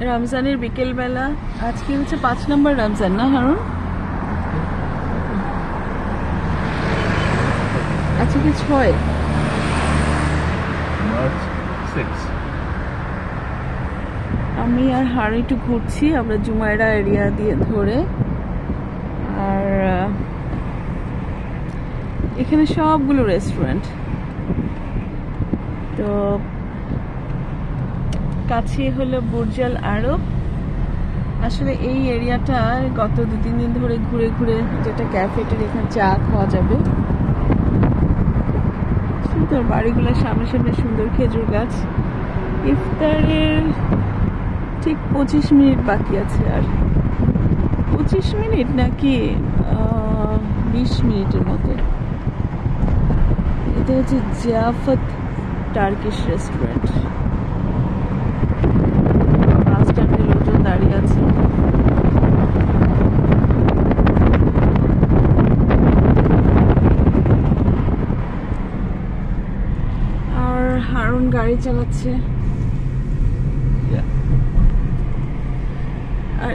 রমজানের বিকেল বেলা। আজকে হচ্ছে 5 নম্বর রমজান না হারুন? আজকে কি 6? আমি আর হারুন একটু ঘুরছি, আমরা জুমাইরা এরিয়া দিয়ে ধরে। আর এখানে সবগুলো রেস্টুরেন্ট, তো কাছে হলো বুর্জ আল আরব। আসলে এই এরিয়াটা গত 2-3 দিন ধরে ঘুরে ঘুরে যেটা ক্যাফেটের, এখানে চা খাওয়া যাবে। সুন্দর বাড়িগুলোর সামনে সামনে সুন্দর খেজুর গাছ। ইফতারের ঠিক 25 মিনিট বাকি আছে, আর 25 মিনিট নাকি 20 মিনিটের মতো। এটা হচ্ছে জিয়াফত টার্কিশ রেস্টুরেন্ট। বাস স্ট্যান্ডে লোকজন দাঁড়িয়ে আছে। আর হারুন গাড়ি চালাচ্ছে। আর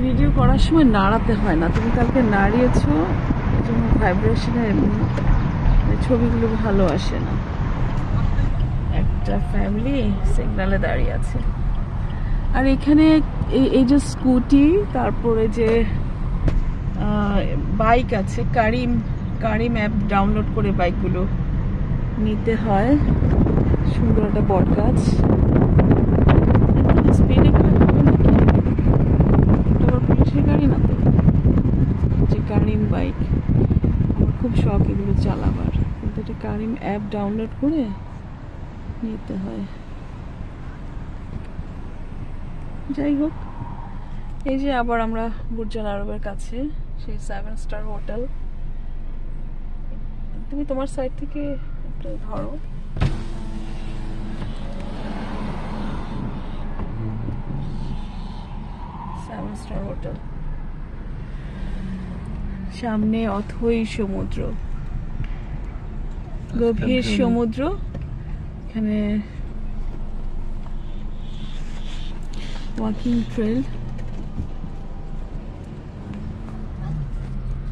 ভিডিও করার সময় নাড়াতে হয় না, তুমি কালকে নাড়িয়েছো, এই জন্য ভাইব্রেশনে ছবিগুলো ভালো আসে না। একটা ফ্যামিলি সিগনালে দাঁড়িয়ে আছে। আর এখানে এই যে স্কুটি, তারপরে যে বাইক আছে, কারিম অ্যাপ ডাউনলোড করে বাইকগুলো নিতে হয়। সুন্দর একটা বট গাছ। স্পিডে গেলে হবে নাকি? এটা আবার পুলিশের গাড়ি না তো? যে কারিম বাইক, আমার খুব শখ এগুলো চালাবার, কিন্তু এটা কারিম অ্যাপ ডাউনলোড করে নিতে হয়। যাই হোক, এই যে আবার আমরা বুর্জ আল আরবের কাছে, সেই 7 স্টার হোটেল। তুমি তোমার সাইড থেকে একটু ধরো। 7 স্টার হোটেল, সামনে অথই সমুদ্র, গভীর সমুদ্র। এখানে ওয়াকিং ট্রেল।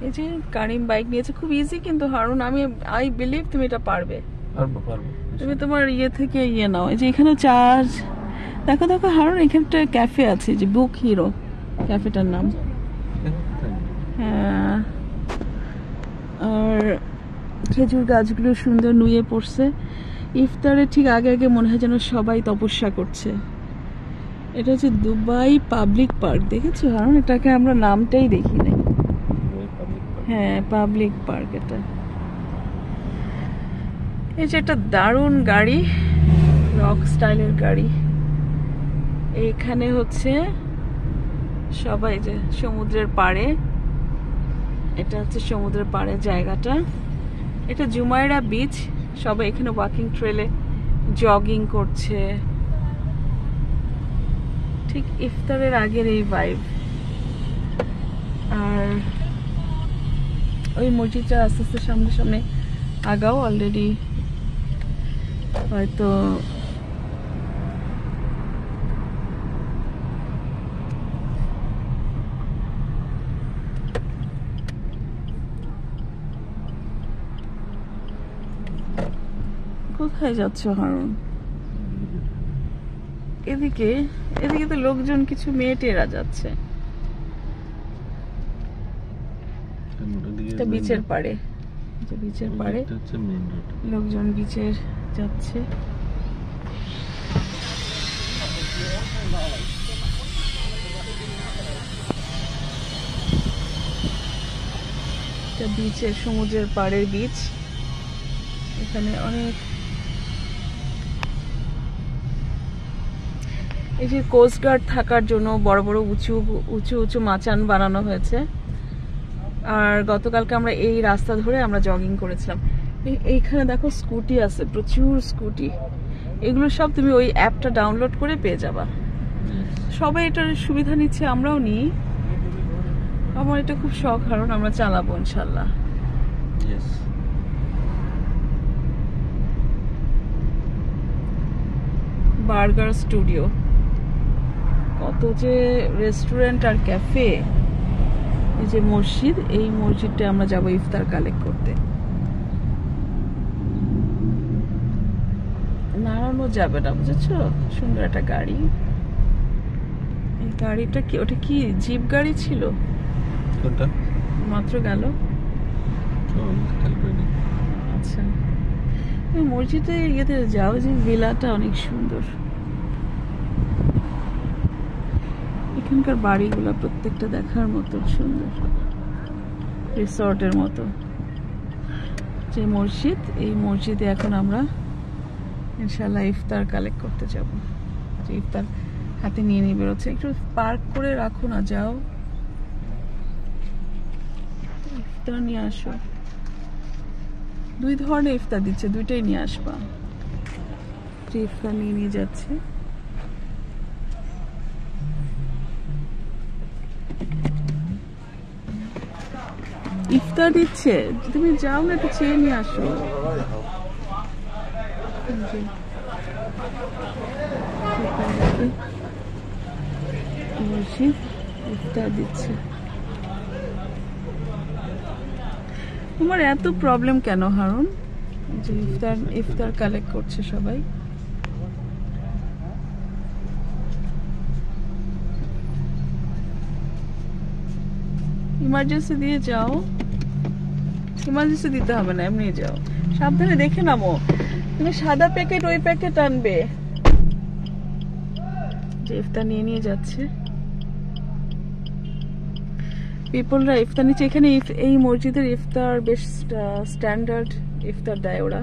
এই যে কারিম বাইক নিয়েছে, খুব ইজি কিন্তু হারুন, আই বিলিভ তুমি এটা পারবে। তুমি তোমার ইয়ে থেকে নাও। এই যে এখানে চার্জ, দেখো দেখো হারুন, এখানটা ক্যাফে আছে, যে বুক হিরো ক্যাফেটার নাম। হ্যাঁ, আর খেজুর গাছগুলো সুন্দর নুয়ে পড়ছে। ইফতারের ঠিক আগে আগে মনে হয় যেন সবাই তপস্যা করছে। এটা হচ্ছে দুবাই পাবলিক পার্ক, দেখেছো হারুন? এটাকে আমরা নামটাই দেখি নাই। হ্যাঁ, পাবলিক পার্ক এটা। এই যে একটা দারুণ গাড়ি, রক স্টাইলের গাড়ি। এইখানে হচ্ছে সবাই যে সমুদ্রের পাড়ে, এটা হচ্ছে সমুদ্রের পাড়ে জায়গাটা। এটা জুমাইরা বিচ, সবাই এখানে ওয়াকিং ট্রেলে জগিং করছে। ঠিক ইফতারের আগের এই ভাইব। আর ওই মসজিদটা আস্তে আস্তে সামনে সামনে আগাও, অলরেডি হয়তো কোথায় যাচ্ছ হারুন? এদিকে এদিকে তো লোকজন, কিছু মেয়েটেরা যাচ্ছে। বিচের পাড়ে, বিচের পাড়ে লোকজন বিচের যাচ্ছে। বিচের, সমুদ্রের পাড়ের বিচ। এখানে অনেক, এই যে কোস্ট গার্ড থাকার জন্য বড় বড় উঁচু উঁচু উঁচু মাচান বানানো হয়েছে। আর গতকালকে আমরা এই রাস্তা ধরে আমরা জগিং করেছিলাম। এইখানে দেখো স্কুটি আছে, প্রচুর স্কুটি। এগুলো সব তুমি ওই অ্যাপটা ডাউনলোড করে পেয়ে যাবা। সবাই এটার সুবিধা নিচ্ছে, আমরাও নিই। আমার এটা খুব শখ, কারণ আমরা চালাবো ইনশাল্লাহ। Burger studio. কত যে রেস্টুরেন্ট আর ক্যাফে। এই যে মসজিদ, এই মসজিদটা আমরা যাব ইফতার কালেক্ট করতে। নাড়ানো যাবে না, বুঝেছো? সুন্দর একটা গাড়ি। এই গাড়িটা কি, ওটা কি জিপ গাড়ি ছিল? কোনটা? মাত্র গেল। আচ্ছা, মসজিদে ইয়েতে যাও, যে ভিলাটা অনেক সুন্দর। এখানকার বাড়িগুলো প্রত্যেকটা দেখার মতো সুন্দর, রিসর্টের মতো। যে মসজিদ, এই মসজিদে এখন আমরা ইনশাল্লাহ ইফতার কালেক্ট করতে যাব। যে ইফতার হাতে নিয়ে নিয়ে বেরোচ্ছে। একটু পার্ক করে রাখো না, যাও ইফতার নিয়ে আসো। 2 ধরনের ইফতার দিচ্ছে, 2টাই নিয়ে আসবা। যে ইফতার নিয়ে নিয়ে যাচ্ছে। ইফতার দিচ্ছে, তুমি যাও না, একটু চেয়ে নিয়ে আসো। ইফতার দিচ্ছে। তোমার এত প্রবলেম কেন হারুন? যে ইফতার কালেক্ট করছে সবাই। ইমার্জেন্সি দিয়ে যাও। ইমার্জেন্সি দিতে হবে না, এমনি যাও। সাবধানে দেখে নামো। তুমি সাদা প্যাকেট, ওই প্যাকেট আনবে। যে ইফতার নিয়ে নিয়ে যাচ্ছে, পিপলরা ইফতার নিচ্ছে। এখানে এই মসজিদের ইফতার বেশ স্ট্যান্ডার্ড ইফতার দেয় ওরা।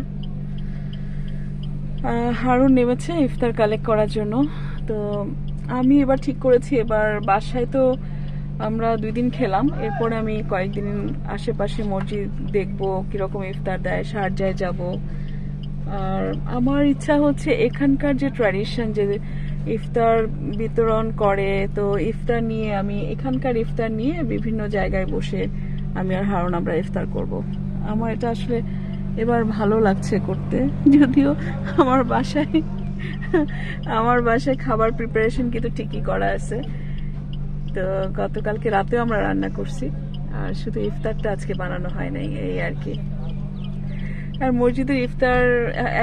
হারুন নেমেছে ইফতার কালেক্ট করার জন্য। তো আমি এবার ঠিক করেছি, এবার বাসায় তো আমরা 2 দিন খেলাম, এরপরে আমি কয়েকদিন আশেপাশে মসজিদ দেখবো কিরকম ইফতার দেয়, শারজায় যাব। আর আমার ইচ্ছা হচ্ছে এখানকার যে ট্র্যাডিশন, যে ইফতার বিতরণ করে, তো ইফতার নিয়ে আমি এখানকার ইফতার নিয়ে বিভিন্ন জায়গায় বসে আমি আর হারুন আমরা ইফতার করব। আমার এটা আসলে এবার ভালো লাগছে করতে। যদিও আমার বাসায় খাবার প্রিপারেশন কিন্তু ঠিকই করা আছে। তো গতকালকে রাতেও আমরা রান্না করছি, আর শুধু ইফতারটা আজকে বানানো হয় নাই, এই আর কি। আর মসজিদের ইফতার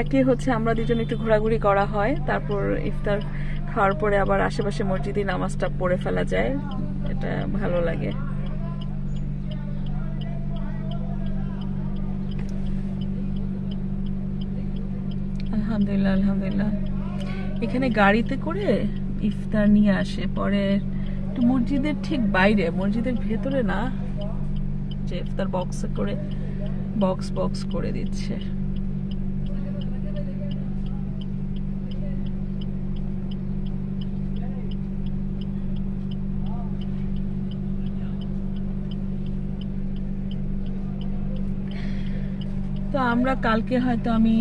একই হচ্ছে, আমরা 2জন একটু ঘোরাঘুরি করা হয়, তারপর ইফতার খাওয়ার পরে আবার আশেপাশে মসজিদে নামাজটা পড়ে ফেলা যায়, এটা ভালো লাগে। আলহামদুলিল্লাহ, আলহামদুলিল্লাহ। এখানে গাড়িতে করে ইফতার নিয়ে আসে, পরে মসজিদের ঠিক বাইরে, মসজিদের ভেতরে না, যে ইফতার বক্সে করে বক্স করে দিচ্ছে। তো আমরা কালকে হয়তো আমি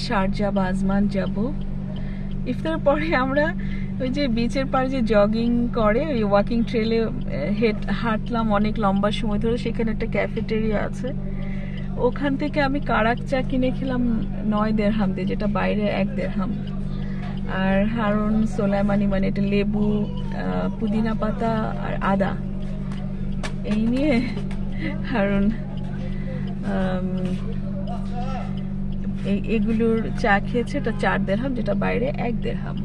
শারজা বা আজমান যাব। ইফতারের পরে আমরা ওই যে বিচের পাড়ে যে জগিং করে, ওই ওয়াকিং ট্রেলে হাঁটলাম অনেক লম্বা সময় ধরে। সেখানে একটা ক্যাফেটেরিয়া আছে, ওখান থেকে আমি কারাক চা কিনে খেলাম 9 দিরহাম দিয়ে, যেটা বাইরে 1 দিরহাম। আর হারুন সোলাইমানি, মানে এটা লেবু, পুদিনা পাতা আর আদা, এই নিয়ে হারুন এগুলোর চা খেয়েছে। এটা 4 দিরহাম, যেটা বাইরে 1 দিরহাম।